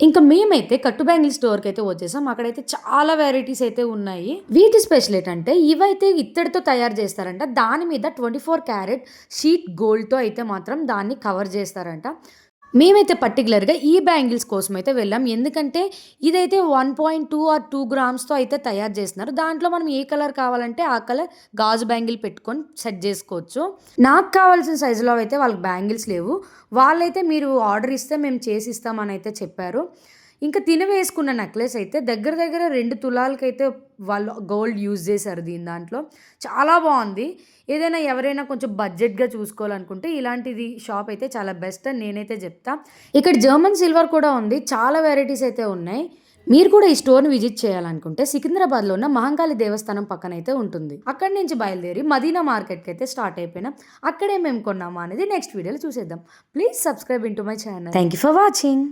ఇంకా మేమైతే కట్టు బ్యాంగిల్ స్టోర్కి అయితే వచ్చేసాం. అక్కడైతే చాలా వెరైటీస్ అయితే ఉన్నాయి. వీటి స్పెషల్ ఏంటంటే ఇవైతే ఇత్తడితో తయారు చేస్తారంట. దాని మీద 24 క్యారెట్ షీట్ గోల్డ్తో అయితే మాత్రం దాన్ని కవర్ చేస్తారంట. మేమైతే పర్టికులర్గా ఈ బ్యాంగిల్స్ కోసం అయితే వెళ్ళాం. ఎందుకంటే ఇదైతే 1.2 ఆర్ 2 గ్రామ్స్తో అయితే తయారు చేస్తున్నారు. దాంట్లో మనం ఏ కలర్ కావాలంటే ఆ కలర్ గాజు బ్యాంగిల్ పెట్టుకొని సెట్ చేసుకోవచ్చు. నాకు కావాల్సిన సైజులో అయితే వాళ్ళకి బ్యాంగిల్స్ లేవు. వాళ్ళైతే మీరు ఆర్డర్ ఇస్తే మేము చేసి ఇస్తామని అయితే చెప్పారు. ఇంకా వేసుకున్న నెక్లెస్ అయితే దగ్గర దగ్గర 2 తులాలకైతే వాళ్ళు గోల్డ్ యూజ్ చేశారు దీని దాంట్లో. చాలా బాగుంది. ఏదైనా ఎవరైనా కొంచెం బడ్జెట్గా చూసుకోవాలనుకుంటే ఇలాంటిది షాప్ అయితే చాలా బెస్ట్ అని నేనైతే చెప్తా. ఇక్కడ జర్మన్ సిల్వర్ కూడా ఉంది. చాలా వెరైటీస్ అయితే ఉన్నాయి. మీరు కూడా ఈ స్టోర్ని విజిట్ చేయాలనుకుంటే సికింద్రాబాద్లో ఉన్న మహంకాళి దేవస్థానం పక్కన అయితే ఉంటుంది. అక్కడి నుంచి బయలుదేరి మదీనా మార్కెట్కి అయితే స్టార్ట్ అయిపోయినాం. అక్కడే మేము కొన్నామా అనేది నెక్స్ట్ వీడియోలో చూసేద్దాం. Please subscribe into my channel. Thank you for watching.